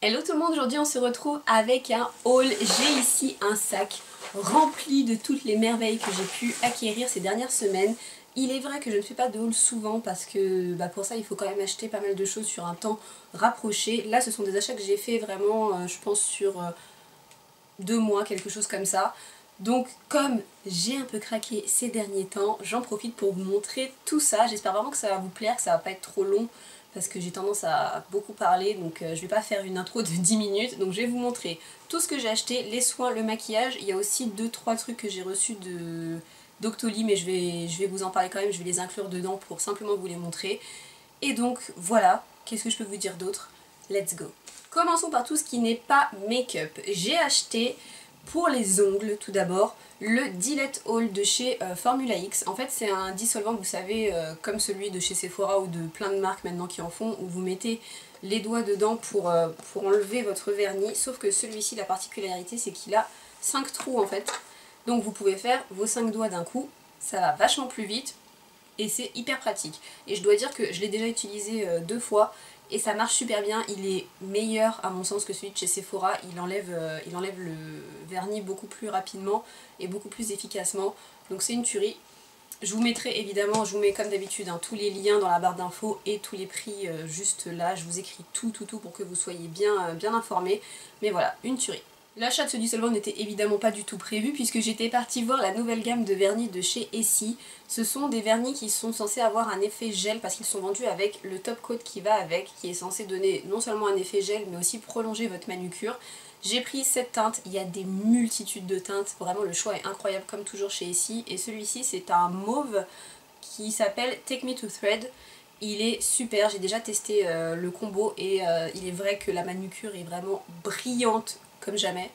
Hello tout le monde, aujourd'hui on se retrouve avec un haul. J'ai ici un sac rempli de toutes les merveilles que j'ai pu acquérir ces dernières semaines. Il est vrai que je ne fais pas de haul souvent parce que pour ça il faut quand même acheter pas mal de choses sur un temps rapproché. Là ce sont des achats que j'ai fait vraiment je pense sur 2 mois, quelque chose comme ça. Donc comme j'ai un peu craqué ces derniers temps, j'en profite pour vous montrer tout ça. J'espère vraiment que ça va vous plaire, que ça va pas être trop long parce que j'ai tendance à beaucoup parler, donc je vais pas faire une intro de 10 minutes. Donc je vais vous montrer tout ce que j'ai acheté, les soins, le maquillage. Il y a aussi 2-3 trucs que j'ai reçus d'Octoly, mais je vais vous en parler quand même, je vais les inclure dedans pour simplement vous les montrer. Et donc voilà, qu'est-ce que je peux vous dire d'autre? Let's go! Commençons par tout ce qui n'est pas make-up. J'ai acheté pour les ongles tout d'abord le Dilette All de chez Formula X. En fait c'est un dissolvant, vous savez, comme celui de chez Sephora ou de plein de marques maintenant qui en font, où vous mettez les doigts dedans pour enlever votre vernis. Sauf que celui-ci, la particularité c'est qu'il a 5 trous en fait. Donc vous pouvez faire vos 5 doigts d'un coup, ça va vachement plus vite. Et c'est hyper pratique. Et je dois dire que je l'ai déjà utilisé 2 fois et ça marche super bien. Il est meilleur à mon sens que celui de chez Sephora. Il enlève le vernis beaucoup plus rapidement et beaucoup plus efficacement. Donc c'est une tuerie. Je vous mettrai évidemment, je vous mets comme d'habitude tous les liens dans la barre d'infos et tous les prix juste là. Je vous écris tout pour que vous soyez bien informés. Mais voilà, une tuerie. L'achat de ce dissolvant n'était évidemment pas du tout prévu puisque j'étais partie voir la nouvelle gamme de vernis de chez Essie. Ce sont des vernis qui sont censés avoir un effet gel parce qu'ils sont vendus avec le top coat qui va avec, qui est censé donner non seulement un effet gel mais aussi prolonger votre manucure. J'ai pris cette teinte, il y a des multitudes de teintes, vraiment le choix est incroyable comme toujours chez Essie. Et celui-ci c'est un mauve qui s'appelle Take Me to Thread. Il est super, j'ai déjà testé le combo et il est vrai que la manucure est vraiment brillante comme jamais.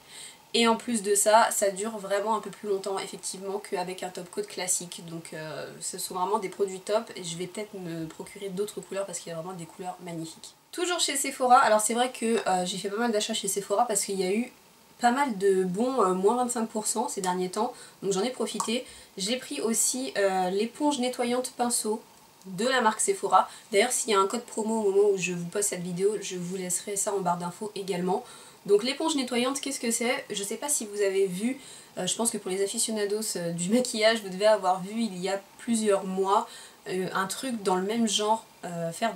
Et en plus de ça, ça dure vraiment un peu plus longtemps effectivement qu'avec un top coat classique. Donc ce sont vraiment des produits top et je vais peut-être me procurer d'autres couleurs parce qu'il y a vraiment des couleurs magnifiques. Toujours chez Sephora, alors c'est vrai que j'ai fait pas mal d'achats chez Sephora parce qu'il y a eu pas mal de bons moins 25% ces derniers temps, donc j'en ai profité. J'ai pris aussi l'éponge nettoyante pinceau de la marque Sephora. D'ailleurs s'il y a un code promo au moment où je vous poste cette vidéo, je vous laisserai ça en barre d'infos également. Donc l'éponge nettoyante, qu'est-ce que c'est? Je sais pas si vous avez vu, je pense que pour les aficionados du maquillage, vous devez avoir vu il y a plusieurs mois un truc dans le même genre, faire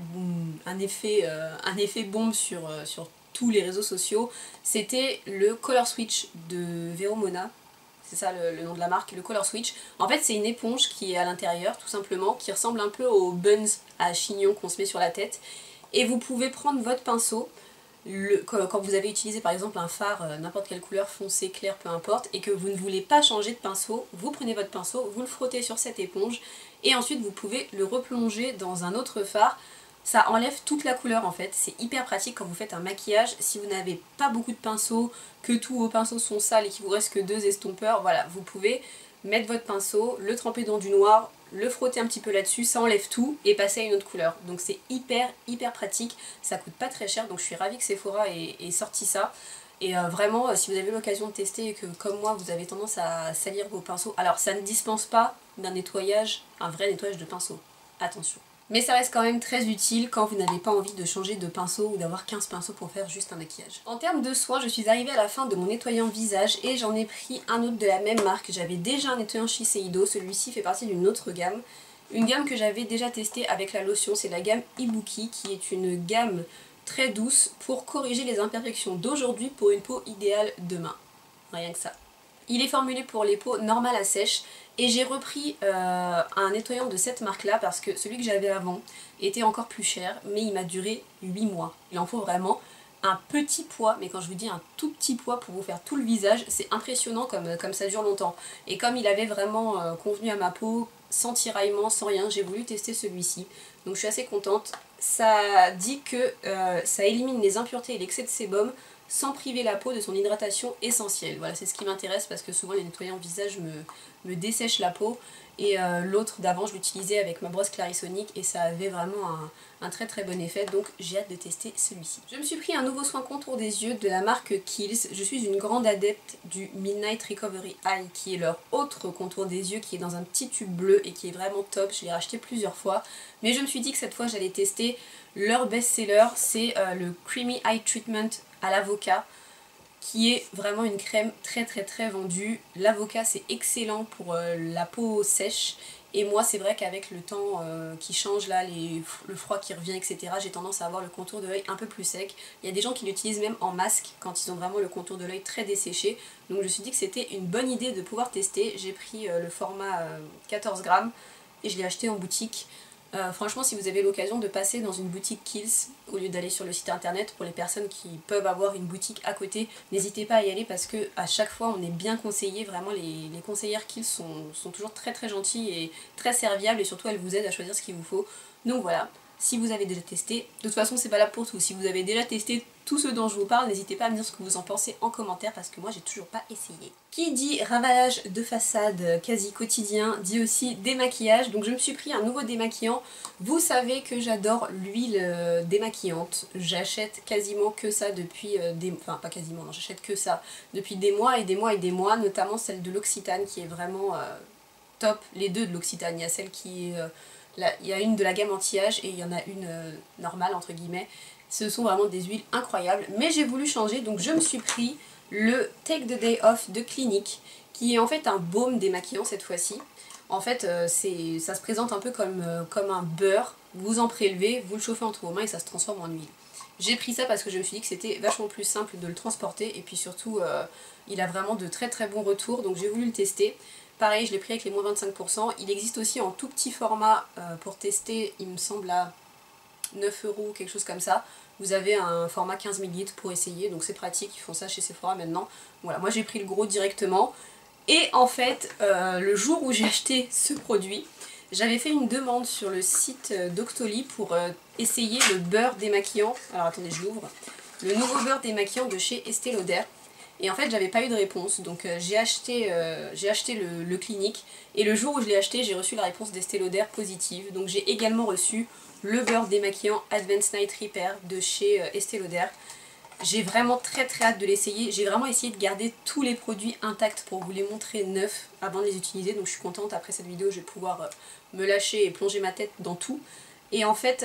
un effet bombe sur tous les réseaux sociaux. C'était le Color Switch de Vero Mona. C'est ça le nom de la marque, le Color Switch. En fait c'est une éponge qui est à l'intérieur tout simplement, qui ressemble un peu aux buns à chignon qu'on se met sur la tête. Et vous pouvez prendre votre pinceau, quand vous avez utilisé par exemple un fard, n'importe quelle couleur, foncé, clair, peu importe, et que vous ne voulez pas changer de pinceau, vous prenez votre pinceau, vous le frottez sur cette éponge, et ensuite vous pouvez le replonger dans un autre fard. Ça enlève toute la couleur en fait, c'est hyper pratique quand vous faites un maquillage. Si vous n'avez pas beaucoup de pinceaux, que tous vos pinceaux sont sales et qu'il vous reste que 2 estompeurs, voilà, vous pouvez mettre votre pinceau, le tremper dans du noir, le frotter un petit peu là-dessus, ça enlève tout et passer à une autre couleur. Donc c'est hyper pratique, ça coûte pas très cher, donc je suis ravie que Sephora ait sorti ça. Et vraiment, si vous avez l'occasion de tester et que comme moi vous avez tendance à salir vos pinceaux, alors ça ne dispense pas d'un nettoyage, un vrai nettoyage de pinceau, attention. Mais ça reste quand même très utile quand vous n'avez pas envie de changer de pinceau ou d'avoir 15 pinceaux pour faire juste un maquillage. En termes de soins, je suis arrivée à la fin de mon nettoyant visage et j'en ai pris un autre de la même marque. J'avais déjà un nettoyant Shiseido, celui-ci fait partie d'une autre gamme. Une gamme que j'avais déjà testée avec la lotion, c'est la gamme Ibuki, qui est une gamme très douce pour corriger les imperfections d'aujourd'hui pour une peau idéale demain. Rien que ça. Il est formulé pour les peaux normales à sèche et j'ai repris un nettoyant de cette marque là parce que celui que j'avais avant était encore plus cher mais il m'a duré 8 mois. Il en faut vraiment un petit poids, mais quand je vous dis un tout petit poids pour vous faire tout le visage, c'est impressionnant comme ça dure longtemps. Et comme il avait vraiment convenu à ma peau, sans tiraillement, sans rien, j'ai voulu tester celui-ci. Donc je suis assez contente. Ça dit que ça élimine les impuretés et l'excès de sébum sans priver la peau de son hydratation essentielle. Voilà, c'est ce qui m'intéresse parce que souvent les nettoyants visage me dessèchent la peau. Et l'autre d'avant, je l'utilisais avec ma brosse Clarisonic et ça avait vraiment un très bon effet, donc j'ai hâte de tester celui-ci. Je me suis pris un nouveau soin contour des yeux de la marque Kiehl's. Je suis une grande adepte du Midnight Recovery Eye, qui est leur autre contour des yeux, qui est dans un petit tube bleu et qui est vraiment top. Je l'ai racheté plusieurs fois, mais je me suis dit que cette fois j'allais tester leur best-seller, c'est le Creamy Eye Treatment à l'avocat, qui est vraiment une crème très vendue. L'avocat c'est excellent pour la peau sèche, et moi c'est vrai qu'avec le temps qui change là, le froid qui revient etc, j'ai tendance à avoir le contour de l'œil un peu plus sec. Il y a des gens qui l'utilisent même en masque quand ils ont vraiment le contour de l'œil très desséché, donc je me suis dit que c'était une bonne idée de pouvoir tester. J'ai pris le format 14 grammes et je l'ai acheté en boutique. Franchement, si vous avez l'occasion de passer dans une boutique Kiehl's au lieu d'aller sur le site internet, pour les personnes qui peuvent avoir une boutique à côté, n'hésitez pas à y aller parce que à chaque fois on est bien conseillé. Vraiment les conseillères Kiehl's sont toujours très gentilles et très serviables, et surtout elles vous aident à choisir ce qu'il vous faut. Donc voilà, si vous avez déjà testé, de toute façon c'est valable pour tout, si vous avez déjà testé tout ce dont je vous parle, n'hésitez pas à me dire ce que vous en pensez en commentaire parce que moi j'ai toujours pas essayé. Qui dit ravalage de façade quasi quotidien dit aussi démaquillage, donc je me suis pris un nouveau démaquillant. Vous savez que j'adore l'huile démaquillante, j'achète quasiment que ça depuis enfin pas quasiment, non, j'achète que ça depuis des mois et des mois et des mois, notamment celle de l'Occitane qui est vraiment top. Les deux de l'Occitane, il y a celle qui est il y a une de la gamme anti-âge et il y en a une normale entre guillemets. Ce sont vraiment des huiles incroyables, mais j'ai voulu changer, donc je me suis pris le Take the Day Off de Clinique, qui est en fait un baume démaquillant cette fois-ci. En fait, ça se présente un peu comme un beurre, vous en prélevez, vous le chauffez entre vos mains et ça se transforme en huile. J'ai pris ça parce que je me suis dit que c'était vachement plus simple de le transporter, et puis surtout, il a vraiment de très bons retours, donc j'ai voulu le tester. Pareil, je l'ai pris avec les moins 25%. Il existe aussi en tout petit format pour tester, il me semble à 9 €, quelque chose comme ça. Vous avez un format 15 ml pour essayer, donc c'est pratique, ils font ça chez Sephora maintenant. Voilà, moi j'ai pris le gros directement. Et en fait, le jour où j'ai acheté ce produit, j'avais fait une demande sur le site Doctoly pour essayer le beurre démaquillant. Alors attendez, je l'ouvre. Le nouveau beurre démaquillant de chez Estée Lauder. Et en fait j'avais pas eu de réponse, donc j'ai acheté le Clinique, et le jour où je l'ai acheté j'ai reçu la réponse d'Estée Lauder positive. Donc j'ai également reçu le beurre démaquillant Advanced Night Repair de chez Estée Lauder. J'ai vraiment très hâte de l'essayer. J'ai vraiment essayé de garder tous les produits intacts pour vous les montrer neufs avant de les utiliser, donc je suis contente. Après cette vidéo je vais pouvoir me lâcher et plonger ma tête dans tout. Et en fait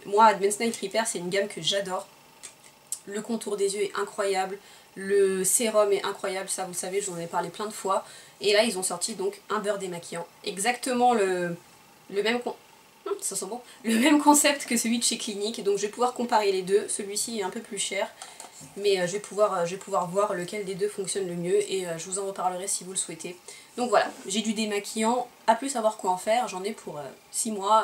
moi Advanced Night Repair c'est une gamme que j'adore. Le contour des yeux est incroyable, le sérum est incroyable, ça vous le savez, je vous en ai parlé plein de fois. Et là ils ont sorti donc un beurre démaquillant, exactement le même ça sent bon, le même concept que celui de chez Clinique, donc je vais pouvoir comparer les deux. Celui-ci est un peu plus cher, mais je vais pouvoir voir lequel des deux fonctionne le mieux, et je vous en reparlerai si vous le souhaitez. Donc voilà, j'ai du démaquillant, à plus savoir quoi en faire, j'en ai pour 6 mois,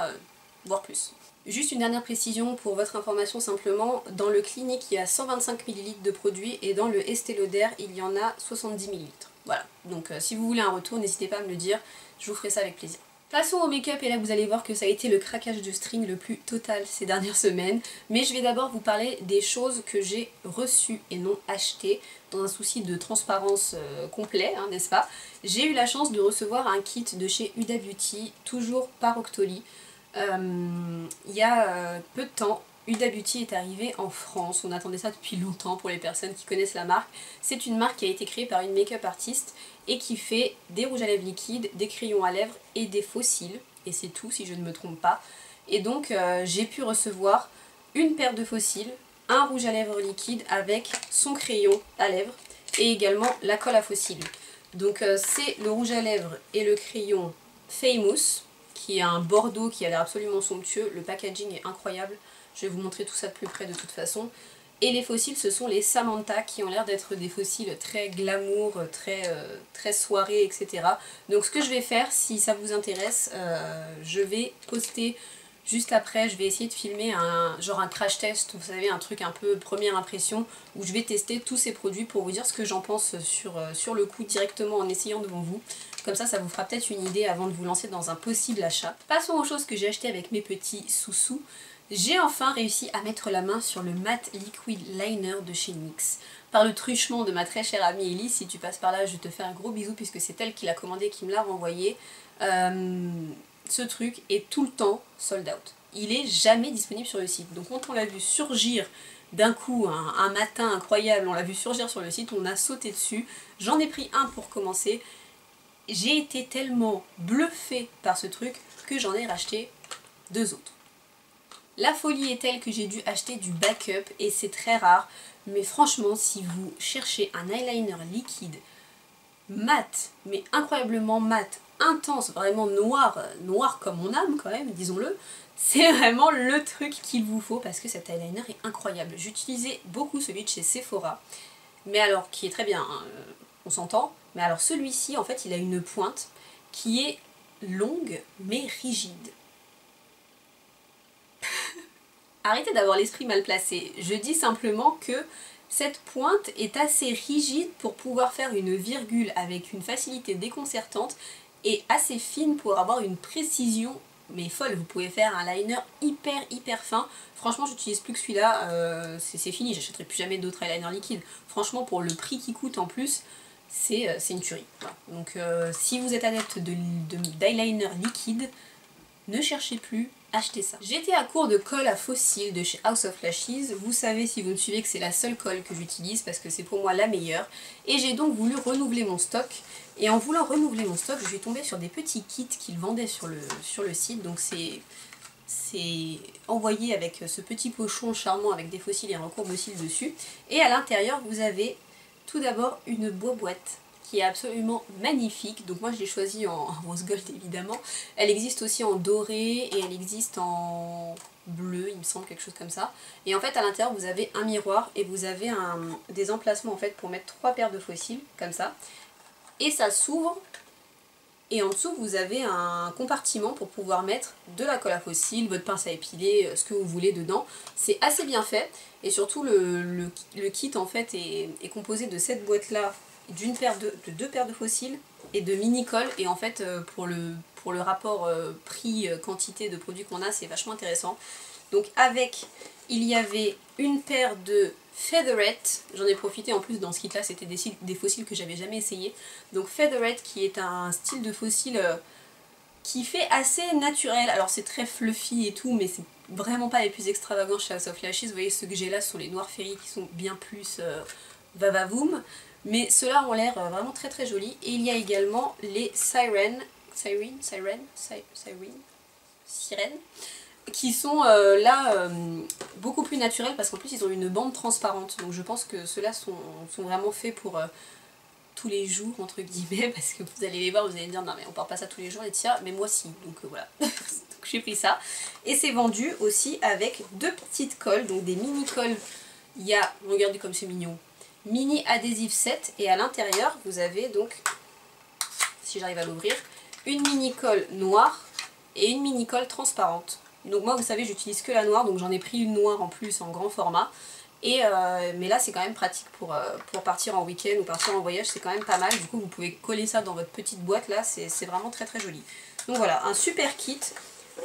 voire plus. Juste une dernière précision pour votre information simplement, dans le Clinique il y a 125 ml de produits et dans le Estée Lauder il y en a 70 ml. Voilà, donc si vous voulez un retour n'hésitez pas à me le dire, je vous ferai ça avec plaisir. Passons au make-up, et là vous allez voir que ça a été le craquage de string le plus total ces dernières semaines. Mais je vais d'abord vous parler des choses que j'ai reçues et non achetées, dans un souci de transparence complet, hein, n'est-ce pas. J'ai eu la chance de recevoir un kit de chez Huda Beauty, toujours par Octoly. Il y a peu de temps, Huda Beauty est arrivé en France, on attendait ça depuis longtemps pour les personnes qui connaissent la marque. C'est une marque qui a été créée par une make-up artiste et qui fait des rouges à lèvres liquides, des crayons à lèvres et des faux cils, et c'est tout si je ne me trompe pas. Et donc j'ai pu recevoir une paire de faux cils, un rouge à lèvres liquide avec son crayon à lèvres et également la colle à faux cils. Donc c'est le rouge à lèvres et le crayon Famous, qui est un bordeaux qui a l'air absolument somptueux. Le packaging est incroyable, je vais vous montrer tout ça de plus près de toute façon. Et les fossiles, ce sont les Samantha, qui ont l'air d'être des fossiles très glamour, très soirée, etc. Donc ce que je vais faire, si ça vous intéresse, je vais poster juste après, je vais essayer de filmer genre un crash test, vous savez, un truc un peu première impression, où je vais tester tous ces produits pour vous dire ce que j'en pense sur le coup directement en essayant devant vous. Comme ça vous fera peut-être une idée avant de vous lancer dans un possible achat. Passons aux choses que j'ai achetées avec mes petits sous-sous. J'ai enfin réussi à mettre la main sur le Matte Liquid Liner de chez NYX. Par le truchement de ma très chère amie Ellie, si tu passes par là je te fais un gros bisou puisque c'est elle qui l'a commandé, qui me l'a renvoyé. Ce truc est tout le temps sold out. Il est jamais disponible sur le site. Donc quand on l'a vu surgir d'un coup, un matin incroyable, on l'a vu surgir sur le site, on a sauté dessus. J'en ai pris un pour commencer. J'ai été tellement bluffée par ce truc que j'en ai racheté 2 autres. La folie est telle que j'ai dû acheter du backup et c'est très rare. Mais franchement, si vous cherchez un eyeliner liquide mat, mais incroyablement mat, intense, vraiment noir, noir comme mon âme quand même, disons-le, c'est vraiment le truc qu'il vous faut parce que cet eyeliner est incroyable. J'utilisais beaucoup celui de chez Sephora, mais alors qui est très bien, hein, on s'entend, mais alors celui-ci en fait il a une pointe qui est longue mais rigide. Arrêtez d'avoir l'esprit mal placé, je dis simplement que cette pointe est assez rigide pour pouvoir faire une virgule avec une facilité déconcertante et assez fine pour avoir une précision mais folle. Vous pouvez faire un liner hyper fin. Franchement, j'utilise plus que celui-là, c'est fini, j'achèterai plus jamais d'autres eyeliner liquides. Franchement, pour le prix qui coûte en plus, c'est une tuerie. Voilà. Donc si vous êtes adepte d'eyeliner liquide, ne cherchez plus, achetez ça. J'étais à court de colle à fossiles de chez House of Lashes. Vous savez, si vous me suivez, que c'est la seule colle que j'utilise parce que c'est pour moi la meilleure. Et j'ai donc voulu renouveler mon stock. Et en voulant renouveler mon stock, je suis tombée sur des petits kits qu'ils vendaient sur le site. Donc c'est envoyé avec ce petit pochon charmant avec des fossiles et un recourbe-cils dessus. Et à l'intérieur, vous avez tout d'abord une boîte qui est absolument magnifique. Donc moi je l'ai choisie en rose gold évidemment. Elle existe aussi en doré et elle existe en bleu, il me semble, quelque chose comme ça. Et en fait à l'intérieur vous avez un miroir et vous avez des emplacements en fait pour mettre 3 paires de fossiles, comme ça. Et ça s'ouvre. Et en dessous vous avez un compartiment pour pouvoir mettre de la colle à fossiles, votre pince à épiler, ce que vous voulez dedans. C'est assez bien fait. Et surtout le kit en fait est composé de cette boîte là, de deux paires de fossiles et de mini-colle. Et en fait pour le rapport prix-quantité de produits qu'on a, c'est vachement intéressant. Donc avec, il y avait une paire de Featherette, j'en ai profité en plus dans ce kit là, c'était des fossiles que j'avais jamais essayé. Donc Featherette qui est un style de fossile qui fait assez naturel, alors c'est très fluffy et tout, mais c'est vraiment pas les plus extravagants chez House of Lashes. Vous voyez, ceux que j'ai là sont les noirs fairy qui sont bien plus vavavoum, mais ceux-là ont l'air vraiment très jolis. Et il y a également les Sirène, qui sont là beaucoup plus naturels parce qu'en plus ils ont une bande transparente. Donc je pense que ceux-là sont vraiment faits pour tous les jours entre guillemets, parce que vous allez les voir, vous allez me dire non mais on porte pas ça tous les jours les tiens, mais moi si, donc voilà. Donc j'ai pris ça. Et c'est vendu aussi avec 2 petites colles, donc des mini colles. Il y a, regardez comme c'est mignon, mini adhésif 7 et à l'intérieur vous avez donc, si j'arrive à l'ouvrir, une mini colle noire et une mini colle transparente. Donc moi vous savez j'utilise que la noire, donc j'en ai pris une noire en plus en grand format. Et mais là c'est quand même pratique pour partir en week-end ou partir en voyage, c'est quand même pas mal. Du coup vous pouvez coller ça dans votre petite boîte là, c'est vraiment très joli. Donc voilà, un super kit.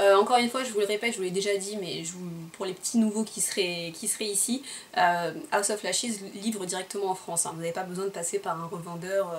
Encore une fois je vous le répète, je vous l'ai déjà dit, mais pour les petits nouveaux qui seraient ici, House of Lashes livre directement en France, hein. Vous n'avez pas besoin de passer par un revendeur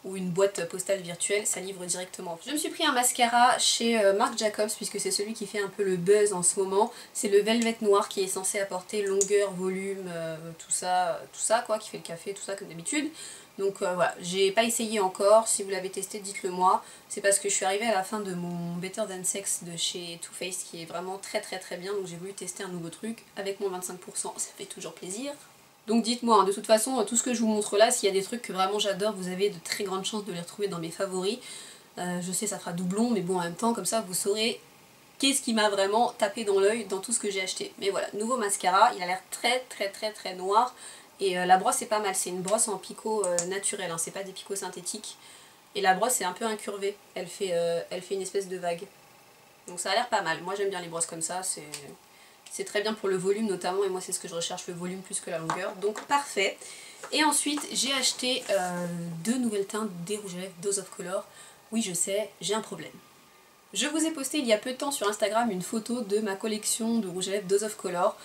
ou une boîte postale virtuelle, ça livre directement. Je me suis pris un mascara chez Marc Jacobs puisque c'est celui qui fait un peu le buzz en ce moment. C'est le Velvet Noir qui est censé apporter longueur, volume, tout ça quoi, qui fait le café, tout ça comme d'habitude. Donc voilà, j'ai pas essayé encore, si vous l'avez testé dites-le moi. C'est parce que je suis arrivée à la fin de mon Better Than Sex de chez Too Faced qui est vraiment très bien, donc j'ai voulu tester un nouveau truc avec mon 25%, ça fait toujours plaisir. Donc dites-moi, hein, de toute façon, tout ce que je vous montre là, s'il y a des trucs que vraiment j'adore, vous avez de très grandes chances de les retrouver dans mes favoris. Je sais ça fera doublon, mais bon en même temps, comme ça vous saurez qu'est-ce qui m'a vraiment tapé dans l'œil dans tout ce que j'ai acheté. Mais voilà, nouveau mascara, il a l'air très noir. Et la brosse est pas mal, c'est une brosse en picot naturel, hein, c'est pas des picots synthétiques. Et la brosse est un peu incurvée, elle fait une espèce de vague. Donc ça a l'air pas mal, moi j'aime bien les brosses comme ça, c'est très bien pour le volume notamment, et moi c'est ce que je recherche, le volume plus que la longueur, donc parfait. Et ensuite j'ai acheté 2 nouvelles teintes des rouges à lèvres Dose of Color. Oui je sais, j'ai un problème. Je vous ai posté il y a peu de temps sur Instagram une photo de ma collection de rouges à lèvres Dose of Color.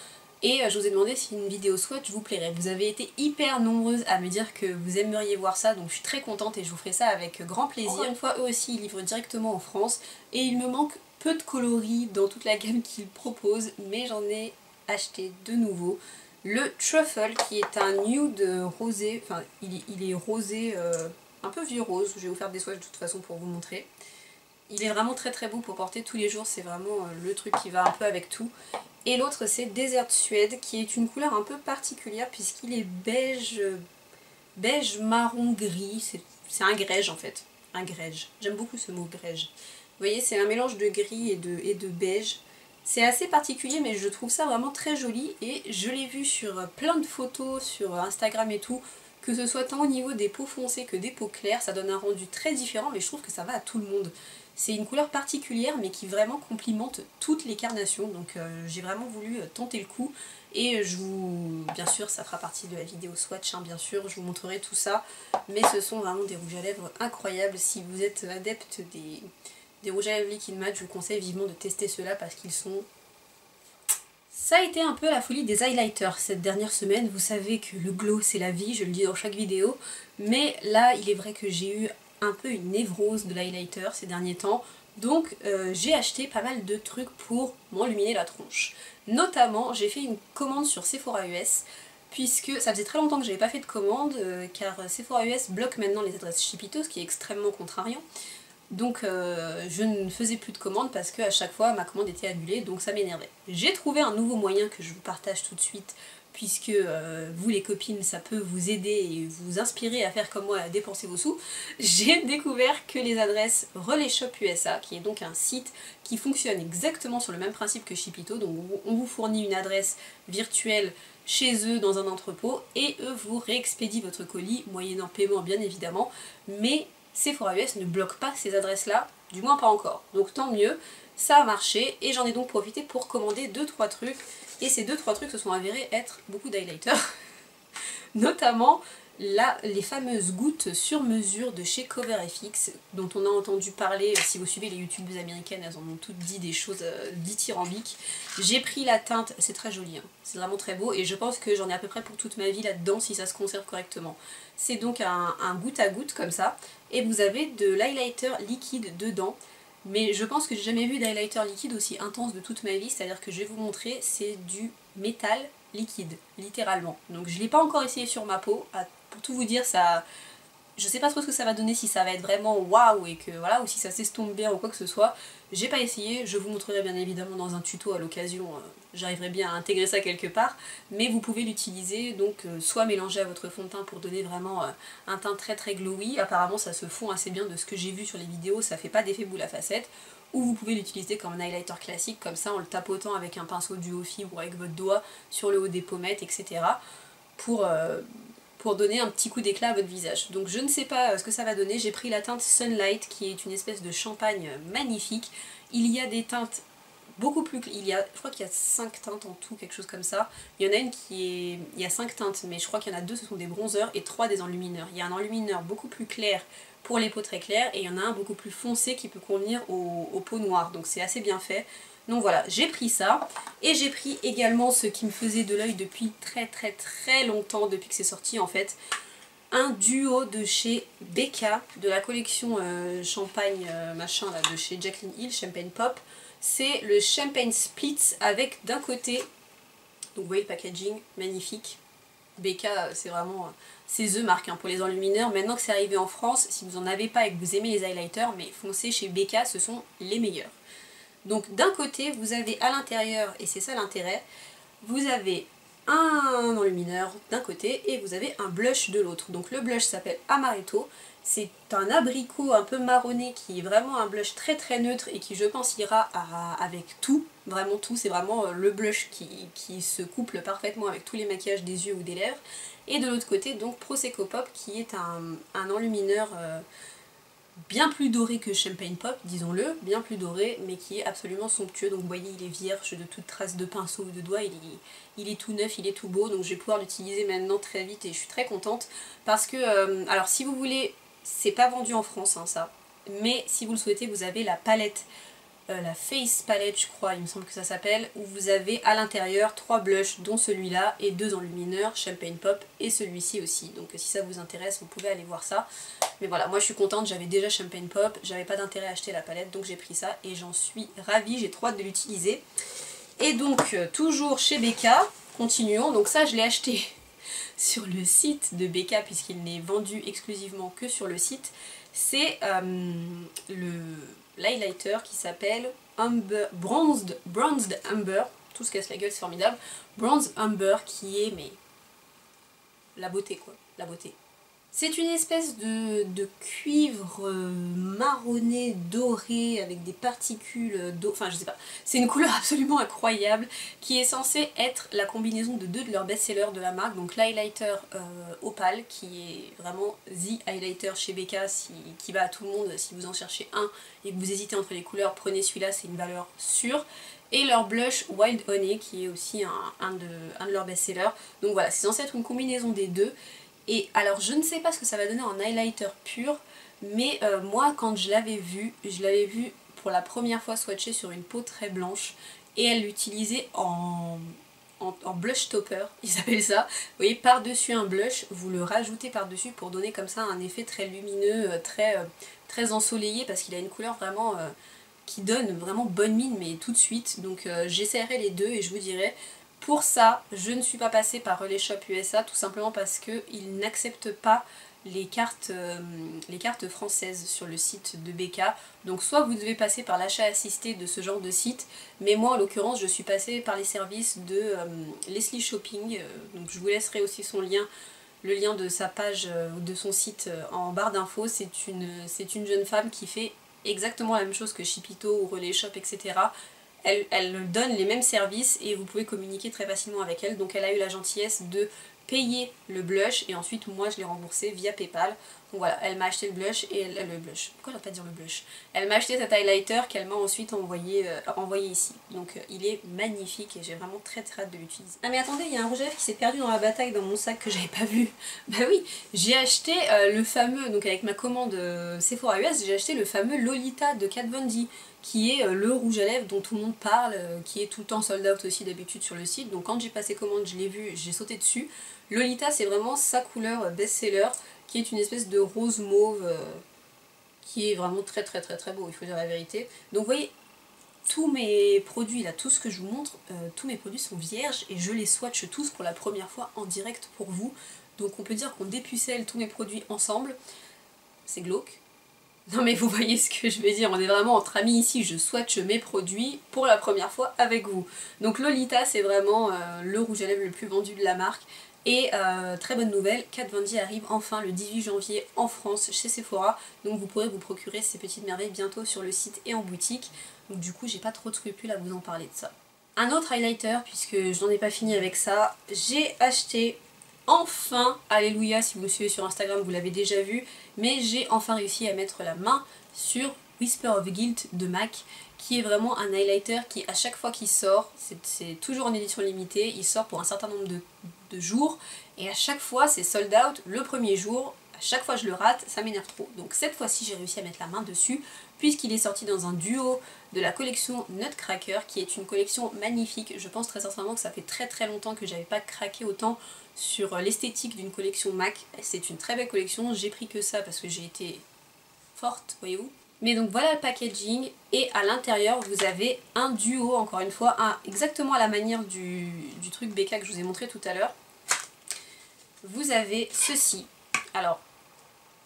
Et je vous ai demandé si une vidéo swatch vous plairait. Vous avez été hyper nombreuses à me dire que vous aimeriez voir ça, donc je suis très contente et je vous ferai ça avec grand plaisir. Encore une fois, eux aussi ils livrent directement en France et il me manque peu de coloris dans toute la gamme qu'ils proposent, mais j'en ai acheté de nouveau. Le Truffle qui est un nude rosé, enfin il est rosé, un peu vieux rose, je vais vous faire des swatchs de toute façon pour vous montrer. Il est vraiment très très beau pour porter tous les jours, c'est vraiment le truc qui va un peu avec tout. Et l'autre c'est Desert Suede, qui est une couleur un peu particulière puisqu'il est beige, beige marron gris, c'est un grège en fait, un grège. J'aime beaucoup ce mot grège. Vous voyez, c'est un mélange de gris et de beige. C'est assez particulier mais je trouve ça vraiment très joli et je l'ai vu sur plein de photos sur Instagram et tout, que ce soit tant au niveau des peaux foncées que des peaux claires, ça donne un rendu très différent mais je trouve que ça va à tout le monde. C'est une couleur particulière mais qui vraiment complimente toutes les carnations, donc j'ai vraiment voulu tenter le coup. Et je vous, bien sûr ça fera partie de la vidéo swatch, hein, bien sûr, je vous montrerai tout ça. Mais ce sont vraiment des rouges à lèvres incroyables. Si vous êtes adepte des rouges à lèvres liquid matte, je vous conseille vivement de tester ceux-là parce qu'ils sont... Ça a été un peu la folie des highlighters cette dernière semaine. Vous savez que le glow c'est la vie, je le dis dans chaque vidéo. Mais là il est vrai que j'ai eu un peu une névrose de l'highlighter ces derniers temps. Donc j'ai acheté pas mal de trucs pour m'enluminer la tronche. Notamment j'ai fait une commande sur Sephora US, puisque ça faisait très longtemps que j'avais pas fait de commande, car Sephora US bloque maintenant les adresses Shipito, ce qui est extrêmement contrariant. Donc je ne faisais plus de commandes parce qu'à chaque fois ma commande était annulée, donc ça m'énervait. J'ai trouvé un nouveau moyen que je vous partage tout de suite, puisque vous les copines ça peut vous aider et vous inspirer à faire comme moi, à dépenser vos sous. J'ai découvert que les adresses Relais Shop USA, qui est donc un site qui fonctionne exactement sur le même principe que Shipito, donc on vous fournit une adresse virtuelle chez eux dans un entrepôt et eux vous réexpédient votre colis, moyennant paiement bien évidemment, mais Sephora US ne bloque pas ces adresses-là, du moins pas encore. Donc tant mieux, ça a marché et j'en ai donc profité pour commander 2-3 trucs. Et ces 2-3 trucs se sont avérés être beaucoup d'highlighters. Notamment les fameuses gouttes sur mesure de chez CoverFX, dont on a entendu parler, si vous suivez les youtubeuses américaines, elles en ont toutes dit des choses dithyrambiques. J'ai pris la teinte, c'est très joli, hein, c'est vraiment très beau, et je pense que j'en ai à peu près pour toute ma vie là-dedans si ça se conserve correctement. C'est donc un goutte à goutte comme ça, et vous avez de l'highlighter liquide dedans. Mais je pense que j'ai jamais vu d'highlighter liquide aussi intense de toute ma vie, c'est-à-dire que je vais vous montrer, c'est du métal liquide, littéralement. Donc je l'ai pas encore essayé sur ma peau, pour tout vous dire, ça, je sais pas trop ce que ça va donner, si ça va être vraiment waouh et que voilà, ou si ça s'estompe bien ou quoi que ce soit. J'ai pas essayé, je vous montrerai bien évidemment dans un tuto à l'occasion, j'arriverai bien à intégrer ça quelque part, mais vous pouvez l'utiliser donc soit mélanger à votre fond de teint pour donner vraiment un teint très très glowy, apparemment ça se fond assez bien de ce que j'ai vu sur les vidéos, ça fait pas d'effet boule à facettes, ou vous pouvez l'utiliser comme un highlighter classique, comme ça en le tapotant avec un pinceau duo fibre ou avec votre doigt sur le haut des pommettes, etc. pour donner un petit coup d'éclat à votre visage. Donc je ne sais pas ce que ça va donner, j'ai pris la teinte Sunlight qui est une espèce de champagne magnifique. Il y a des teintes beaucoup plus... je crois qu'il y a 5 teintes en tout, quelque chose comme ça. Il y en a une qui est... Il y a 5 teintes, mais je crois qu'il y en a 2 ce sont des bronzers et 3 des enlumineurs. Il y a un enlumineur beaucoup plus clair pour les peaux très claires et il y en a un beaucoup plus foncé qui peut convenir aux peaux noires. Donc c'est assez bien fait. Donc voilà, j'ai pris ça, et j'ai pris également ce qui me faisait de l'œil depuis très très très longtemps, depuis que c'est sorti en fait, un duo de chez Becca, de la collection champagne machin là, de chez Jaclyn Hill, Champagne Pop. C'est le Champagne Splits avec d'un côté, donc vous voyez le packaging, magnifique. Becca, c'est vraiment, c'est The marque hein, pour les enlumineurs. Maintenant que c'est arrivé en France, si vous en avez pas et que vous aimez les highlighters, mais foncez chez Becca, ce sont les meilleurs. Donc d'un côté, vous avez à l'intérieur, et c'est ça l'intérêt, vous avez un enlumineur d'un côté et vous avez un blush de l'autre. Donc le blush s'appelle Amaretto, c'est un abricot un peu marronné qui est vraiment un blush très très neutre et qui je pense ira avec tout, vraiment tout, c'est vraiment le blush qui se couple parfaitement avec tous les maquillages des yeux ou des lèvres. Et de l'autre côté donc Prosecco Pop qui est un enlumineur bien plus doré que Champagne Pop, disons-le, bien plus doré, mais qui est absolument somptueux. Donc vous voyez, il est vierge de toute trace de pinceau ou de doigt, il est tout neuf, il est tout beau, donc je vais pouvoir l'utiliser maintenant très vite et je suis très contente. Parce que, alors si vous voulez, c'est pas vendu en France, hein, ça, mais si vous le souhaitez, vous avez la palette, la Face Palette, je crois, il me semble que ça s'appelle, où vous avez à l'intérieur 3 blushs, dont celui-là, et 2 enlumineurs, Champagne Pop, et celui-ci aussi. Donc si ça vous intéresse, vous pouvez aller voir ça. Mais voilà, moi je suis contente, j'avais déjà Champagne Pop, j'avais pas d'intérêt à acheter la palette, donc j'ai pris ça, et j'en suis ravie, j'ai trop hâte de l'utiliser. Et donc, toujours chez Becca, continuons, donc ça je l'ai acheté sur le site de Becca, puisqu'il n'est vendu exclusivement que sur le site. l'highlighter qui s'appelle Bronzed Umber. Tout se casse la gueule, c'est formidable. Bronze Umber qui est, mais la beauté quoi, la beauté. C'est une espèce de cuivre marronné doré avec des particules d'eau, enfin je sais pas, c'est une couleur absolument incroyable qui est censée être la combinaison de deux de leurs best-sellers de la marque, donc l'highlighter Opal qui est vraiment the highlighter chez Becca qui va à tout le monde. Si vous en cherchez un et que vous hésitez entre les couleurs, prenez celui-là, c'est une valeur sûre. Et leur blush Wild Honey qui est aussi un de leurs best-sellers. Donc voilà, c'est censé être une combinaison des deux. Et alors je ne sais pas ce que ça va donner en highlighter pur, mais moi quand je l'avais vu pour la première fois swatché sur une peau très blanche et elle l'utilisait en blush topper, ils appellent ça. Vous voyez, par-dessus un blush, vous le rajoutez par-dessus pour donner comme ça un effet très lumineux, très ensoleillé parce qu'il a une couleur vraiment qui donne vraiment bonne mine mais tout de suite. Donc j'essaierai les deux et je vous dirai. Pour ça, je ne suis pas passée par Relais Shop USA tout simplement parce qu'ils n'acceptent pas les cartes françaises sur le site de Becca. Donc soit vous devez passer par l'achat assisté de ce genre de site, mais moi en l'occurrence je suis passée par les services de Leslie Shopping. Donc je vous laisserai aussi son lien, le lien de sa page, de son site en barre d'infos. C'est une jeune femme qui fait exactement la même chose que Shipito ou Relais Shop, etc. Elle donne les mêmes services et vous pouvez communiquer très facilement avec elle. Donc elle a eu la gentillesse de payer le blush et ensuite moi je l'ai remboursé via Paypal. Donc voilà, elle m'a acheté le blush et le blush. Pourquoi je ne vais pas dire le blush? Elle m'a acheté cet highlighter qu'elle m'a ensuite envoyé ici. Donc il est magnifique et j'ai vraiment très hâte de l'utiliser. Ah mais attendez, il y a un rouge à lèvres qui s'est perdu dans la bataille dans mon sac que j'avais pas vu. Bah oui, j'ai acheté le fameux, donc avec ma commande Sephora US, j'ai acheté le fameux Lolita de Kat Von D, qui est le rouge à lèvres dont tout le monde parle, qui est tout le temps sold out aussi d'habitude sur le site. Donc quand j'ai passé commande, je l'ai vu, j'ai sauté dessus. Lolita c'est vraiment sa couleur best-seller, qui est une espèce de rose mauve qui est vraiment très beau, il faut dire la vérité. Donc vous voyez, tous mes produits là, tout ce que je vous montre, tous mes produits sont vierges et je les swatche tous pour la première fois en direct pour vous. Donc on peut dire qu'on dépucelle tous mes produits ensemble. C'est glauque. Non mais vous voyez ce que je veux dire, on est vraiment entre amis ici, je swatche mes produits pour la première fois avec vous. Donc Lolita c'est vraiment le rouge à lèvres le plus vendu de la marque. Et très bonne nouvelle, Kat Von D arrive enfin le 18 janvier en France chez Sephora. Donc vous pourrez vous procurer ces petites merveilles bientôt sur le site et en boutique. Donc du coup j'ai pas trop de scrupules à vous en parler de ça. Un autre highlighter, puisque je n'en ai pas fini avec ça, j'ai acheté enfin, alléluia, si vous me suivez sur Instagram vous l'avez déjà vu, mais j'ai enfin réussi à mettre la main sur Whisper of Guilt de MAC, qui est vraiment un highlighter qui à chaque fois qu'il sort, c'est toujours en édition limitée, il sort pour un certain nombre de jours, et à chaque fois c'est sold out le premier jour. À chaque fois je le rate, ça m'énerve trop. Donc cette fois-ci j'ai réussi à mettre la main dessus, puisqu'il est sorti dans un duo de la collection Nutcracker, qui est une collection magnifique. Je pense très sincèrement que ça fait très longtemps que j'avais pas craqué autant sur l'esthétique d'une collection MAC. C'est une très belle collection, j'ai pris que ça parce que j'ai été forte, voyez-vous. Mais donc voilà le packaging, et à l'intérieur vous avez un duo, encore une fois, exactement à la manière du truc Becca que je vous ai montré tout à l'heure. Vous avez ceci. Alors,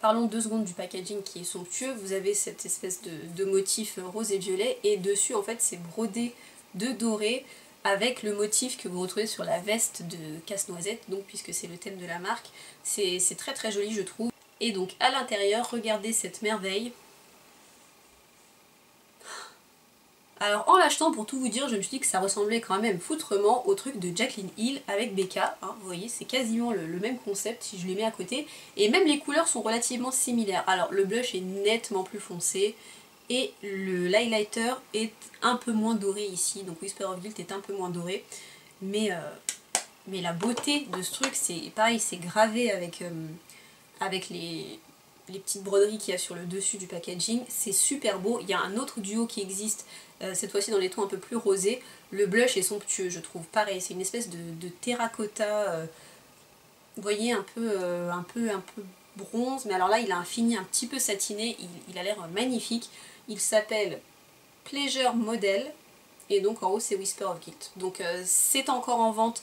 parlons 2 secondes du packaging qui est somptueux. Vous avez cette espèce de motif rose et violet, et dessus en fait c'est brodé de doré avec le motif que vous retrouvez sur la veste de Casse-Noisette, donc puisque c'est le thème de la marque. C'est très joli je trouve. Et donc à l'intérieur, regardez cette merveille. Alors en l'achetant, pour tout vous dire, je me suis dit que ça ressemblait quand même foutrement au truc de Jaclyn Hill avec Becca. Hein, vous voyez, c'est quasiment le même concept si je les mets à côté. Et même les couleurs sont relativement similaires. Alors le blush est nettement plus foncé et l'highlighter est un peu moins doré ici. Donc Whisper of Guilt est un peu moins doré. Mais la beauté de ce truc, c'est pareil, c'est gravé avec les petites broderies qu'il y a sur le dessus du packaging. C'est super beau. Il y a un autre duo qui existe, cette fois-ci dans les tons un peu plus rosés. Le blush est somptueux je trouve. Pareil, c'est une espèce de terracotta, vous voyez, un peu bronze. Mais alors là, il a un fini un petit peu satiné. Il a l'air magnifique. Il s'appelle Pleasure Model. Et donc en haut, c'est Whisper of Guilt. Donc c'est encore en vente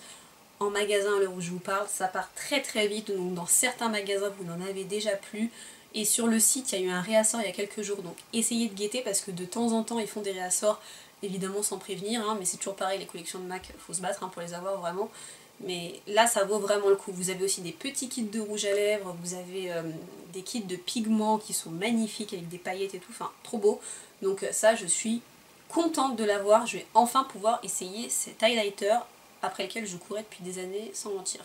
en magasin à l'heure où je vous parle, ça part très vite, donc dans certains magasins vous n'en avez déjà plus. Et sur le site, il y a eu un réassort il y a quelques jours, donc essayez de guetter parce que de temps en temps ils font des réassorts, évidemment sans prévenir, hein, mais c'est toujours pareil, les collections de MAC, faut se battre hein, pour les avoir vraiment. Mais là ça vaut vraiment le coup. Vous avez aussi des petits kits de rouge à lèvres, vous avez des kits de pigments qui sont magnifiques avec des paillettes et tout, enfin trop beau. Donc ça je suis contente de l'avoir, je vais enfin pouvoir essayer cet highlighter après lequel je courais depuis des années sans mentir.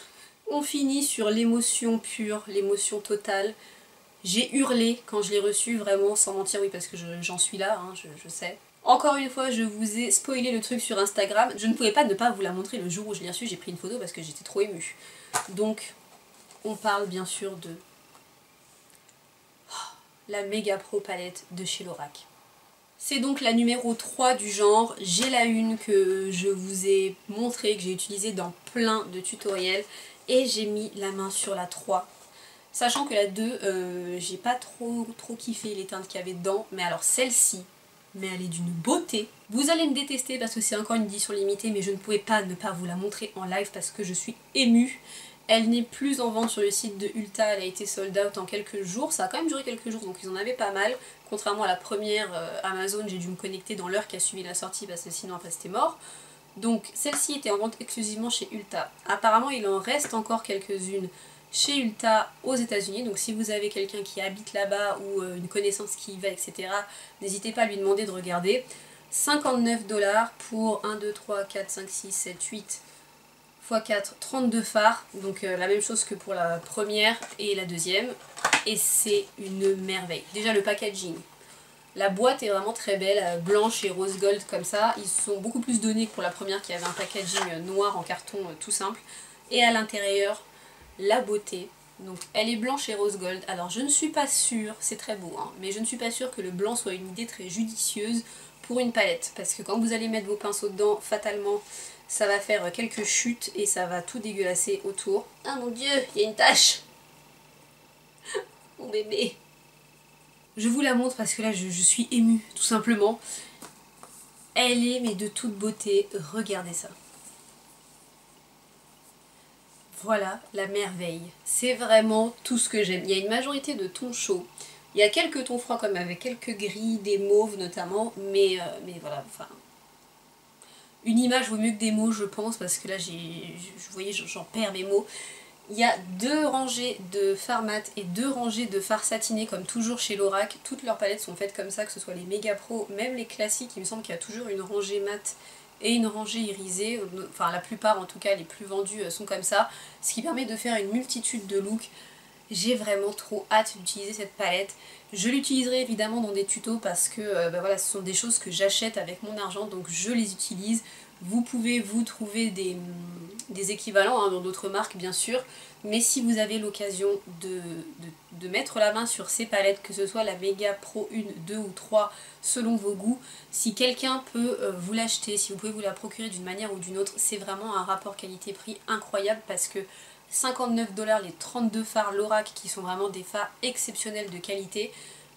On finit sur l'émotion pure, l'émotion totale. J'ai hurlé quand je l'ai reçu, vraiment sans mentir, oui parce que j'en suis là, hein, je sais. Encore une fois, je vous ai spoilé le truc sur Instagram. Je ne pouvais pas ne pas vous la montrer le jour où je l'ai reçu, j'ai pris une photo parce que j'étais trop émue. Donc, on parle bien sûr de la Mega Pro palette de chez Lorac. C'est donc la numéro 3 du genre. J'ai la une que je vous ai montrée, que j'ai utilisée dans plein de tutoriels. Et j'ai mis la main sur la 3. Sachant que la 2, j'ai pas trop kiffé les teintes qu'il y avait dedans. Mais alors celle-ci, mais elle est d'une beauté. Vous allez me détester parce que c'est encore une édition limitée, mais je ne pouvais pas ne pas vous la montrer en live parce que je suis émue. Elle n'est plus en vente sur le site de Ulta, elle a été sold out en quelques jours. Ça a quand même duré quelques jours, donc ils en avaient pas mal. Contrairement à la première Amazon, j'ai dû me connecter dans l'heure qui a suivi la sortie parce que sinon après c'était mort. Donc celle-ci était en vente exclusivement chez Ulta. Apparemment il en reste encore quelques-unes chez Ulta aux États-Unis, donc si vous avez quelqu'un qui habite là-bas ou une connaissance qui y va, etc., n'hésitez pas à lui demander de regarder. 59$ pour 1, 2, 3, 4, 5, 6, 7, 8 x 4, 32 fards, donc la même chose que pour la première et la deuxième, et c'est une merveille. Déjà le packaging, la boîte est vraiment très belle, blanche et rose gold comme ça, ils sont beaucoup plus donnés que pour la première qui avait un packaging noir en carton tout simple, et à l'intérieur, la beauté. Donc elle est blanche et rose gold. Alors je ne suis pas sûre, c'est très beau, hein, mais je ne suis pas sûre que le blanc soit une idée très judicieuse pour une palette. Parce que quand vous allez mettre vos pinceaux dedans, fatalement, ça va faire quelques chutes et ça va tout dégueulasser autour. Ah mon dieu, il y a une tache. Mon bébé. Je vous la montre parce que là je suis émue, tout simplement. Elle est mais de toute beauté, regardez ça. Voilà la merveille. C'est vraiment tout ce que j'aime. Il y a une majorité de tons chauds. Il y a quelques tons froids comme avec quelques gris, des mauves notamment. Mais voilà, enfin... Une image vaut mieux que des mots je pense parce que là vous voyez j'en perds mes mots. Il y a 2 rangées de fards mat et 2 rangées de fards satinés comme toujours chez Lorac. Toutes leurs palettes sont faites comme ça, que ce soit les Mega Pro, même les classiques. Il me semble qu'il y a toujours une rangée mat et une rangée irisée, enfin la plupart en tout cas les plus vendus sont comme ça, ce qui permet de faire une multitude de looks. J'ai vraiment trop hâte d'utiliser cette palette. Je l'utiliserai évidemment dans des tutos parce que voilà, ce sont des choses que j'achète avec mon argent, donc je les utilise. Vous pouvez vous trouver des équivalents hein, dans d'autres marques bien sûr, mais si vous avez l'occasion de mettre la main sur ces palettes, que ce soit la Mega Pro 1, 2 ou 3 selon vos goûts, si quelqu'un peut vous l'acheter, si vous pouvez vous la procurer d'une manière ou d'une autre, c'est vraiment un rapport qualité-prix incroyable parce que 59$ les 32 fards Lorac qui sont vraiment des fards exceptionnels de qualité,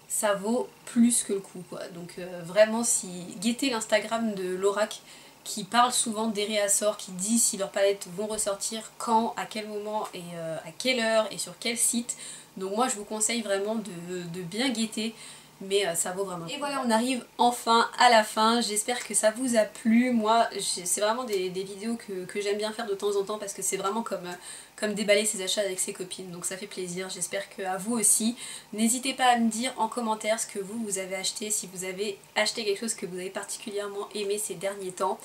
ça vaut plus que le coup quoi. Donc vraiment si guettez l'Instagram de Lorac qui parle souvent des réassorts, qui dit si leurs palettes vont ressortir, quand, à quel moment et à quelle heure et sur quel site. Donc moi je vous conseille vraiment de bien guetter, mais ça vaut vraiment. Et voilà, on arrive enfin à la fin. J'espère que ça vous a plu. Moi c'est vraiment des vidéos que j'aime bien faire de temps en temps parce que c'est vraiment comme déballer ses achats avec ses copines, donc ça fait plaisir. J'espère qu'à vous aussi. N'hésitez pas à me dire en commentaire ce que vous avez acheté, si vous avez acheté quelque chose que vous avez particulièrement aimé ces derniers temps.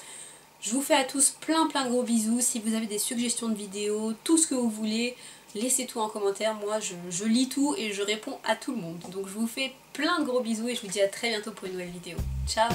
Je vous fais à tous plein de gros bisous. Si vous avez des suggestions de vidéos, tout ce que vous voulez, laissez tout en commentaire. Moi je lis tout et je réponds à tout le monde. Donc je vous fais plein de gros bisous et je vous dis à très bientôt pour une nouvelle vidéo. Ciao!